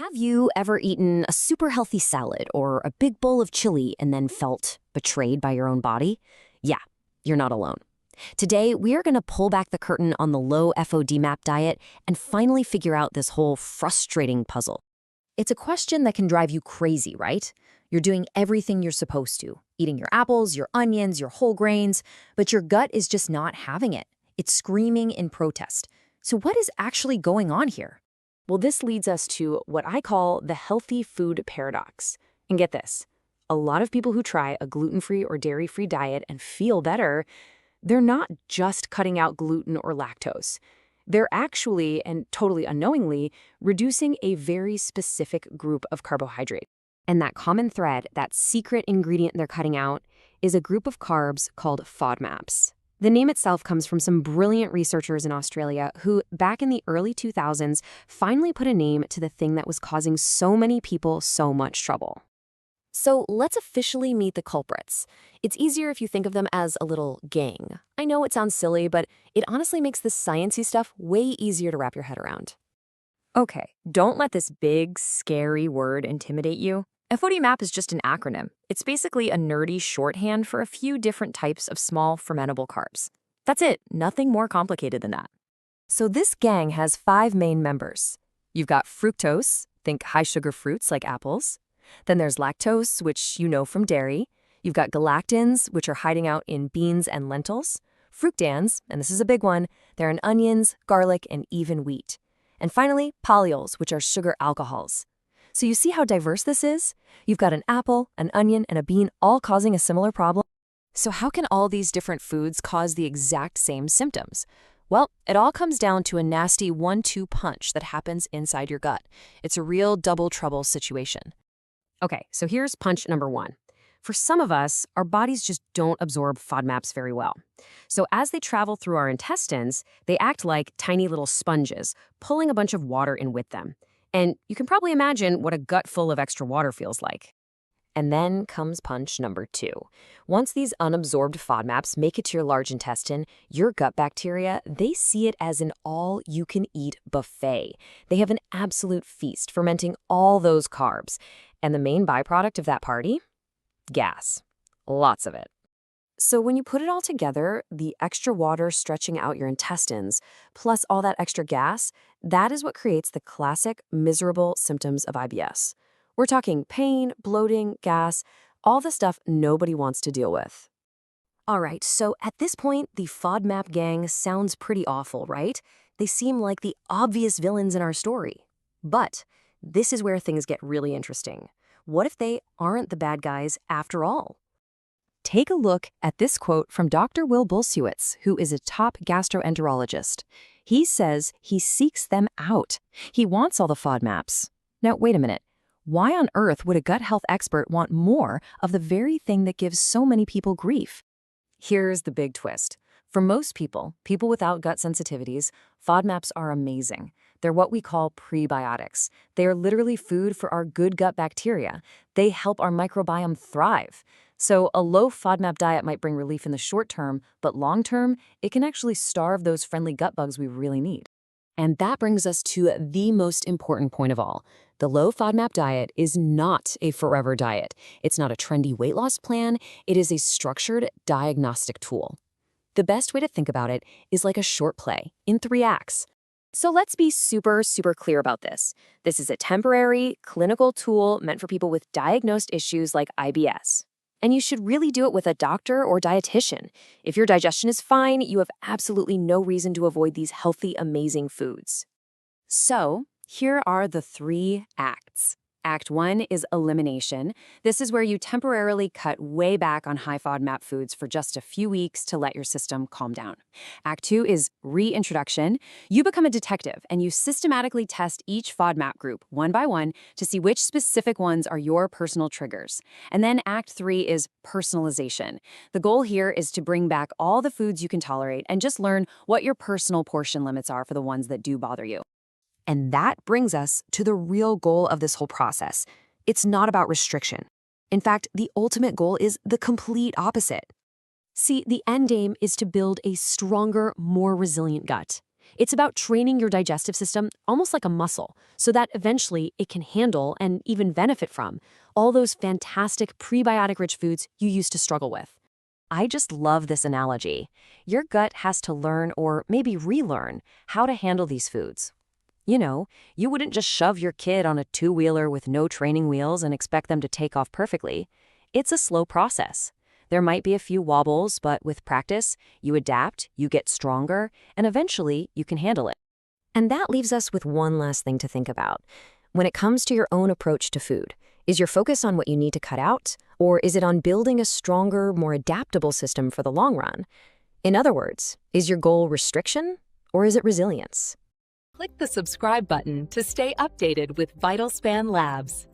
Have you ever eaten a super healthy salad or a big bowl of chili and then felt betrayed by your own body? Yeah, you're not alone. Today, we are going to pull back the curtain on the low FODMAP diet and finally figure out this whole frustrating puzzle. It's a question that can drive you crazy, right? You're doing everything you're supposed to, eating your apples, your onions, your whole grains, but your gut is just not having it. It's screaming in protest. So what is actually going on here? Well, this leads us to what I call the healthy food paradox. And get this, a lot of people who try a gluten-free or dairy-free diet and feel better, they're not just cutting out gluten or lactose. They're actually, and totally unknowingly, reducing a very specific group of carbohydrate. And that common thread, that secret ingredient they're cutting out, is a group of carbs called FODMAPs. The name itself comes from some brilliant researchers in Australia who, back in the early 2000s, finally put a name to the thing that was causing so many people so much trouble. So let's officially meet the culprits. It's easier if you think of them as a little gang. I know it sounds silly, but it honestly makes this sciencey stuff way easier to wrap your head around. Okay, don't let this big, scary word intimidate you. FODMAP is just an acronym. It's basically a nerdy shorthand for a few different types of small fermentable carbs. That's it, nothing more complicated than that. So this gang has 5 main members. You've got fructose, think high-sugar fruits like apples. Then there's lactose, which you know from dairy. You've got galactans, which are hiding out in beans and lentils. Fructans, and this is a big one, they're in onions, garlic, and even wheat. And finally, polyols, which are sugar alcohols. So you see how diverse this is? You've got an apple, an onion, and a bean all causing a similar problem. So how can all these different foods cause the exact same symptoms? Well, it all comes down to a nasty 1-2 punch that happens inside your gut. It's a real double trouble situation. Okay, so here's punch number 1. For some of us, our bodies just don't absorb FODMAPs very well. So as they travel through our intestines, they act like tiny little sponges, pulling a bunch of water in with them. And you can probably imagine what a gut full of extra water feels like. And then comes punch number 2. Once these unabsorbed FODMAPs make it to your large intestine, your gut bacteria, they see it as an all-you-can-eat buffet. They have an absolute feast, fermenting all those carbs. And the main byproduct of that party? Gas. Lots of it. So when you put it all together, the extra water stretching out your intestines, plus all that extra gas, that is what creates the classic miserable symptoms of IBS. We're talking pain, bloating, gas, all the stuff nobody wants to deal with. All right, so at this point, the FODMAP gang sounds pretty awful, right? They seem like the obvious villains in our story. But this is where things get really interesting. What if they aren't the bad guys after all? Take a look at this quote from Dr. Will Bulsiewicz, who is a top gastroenterologist. He says he seeks them out. He wants all the FODMAPs. Now, wait a minute. Why on earth would a gut health expert want more of the very thing that gives so many people grief? Here's the big twist. For most people without gut sensitivities, FODMAPs are amazing. They're what we call prebiotics. They are literally food for our good gut bacteria. They help our microbiome thrive. So a low FODMAP diet might bring relief in the short term, but long term, it can actually starve those friendly gut bugs we really need. And that brings us to the most important point of all. The low FODMAP diet is not a forever diet. It's not a trendy weight loss plan. It is a structured diagnostic tool. The best way to think about it is like a short play in 3 acts. So let's be super clear about this. This is a temporary, clinical tool meant for people with diagnosed issues like IBS. And you should really do it with a doctor or dietitian. If your digestion is fine, you have absolutely no reason to avoid these healthy, amazing foods. So here are the 3 acts. Act 1 is elimination. This is where you temporarily cut way back on high FODMAP foods for just a few weeks to let your system calm down. Act 2 is reintroduction. You become a detective and you systematically test each FODMAP group one by one to see which specific ones are your personal triggers. And then Act 3 is personalisation. The goal here is to bring back all the foods you can tolerate and just learn what your personal portion limits are for the ones that do bother you. And that brings us to the real goal of this whole process. It's not about restriction. In fact, the ultimate goal is the complete opposite. See, the end game is to build a stronger, more resilient gut. It's about training your digestive system almost like a muscle so that eventually it can handle and even benefit from all those fantastic prebiotic-rich foods you used to struggle with. I just love this analogy. Your gut has to learn or maybe relearn how to handle these foods. You wouldn't just shove your kid on a two-wheeler with no training wheels and expect them to take off perfectly. It's a slow process. There might be a few wobbles, but with practice, you adapt, you get stronger, and eventually you can handle it. And that leaves us with one last thing to think about. When it comes to your own approach to food, is your focus on what you need to cut out, or is it on building a stronger, more adaptable system for the long run? In other words, is your goal restriction, or is it resilience? Click the subscribe button to stay updated with VitalSpan Labs.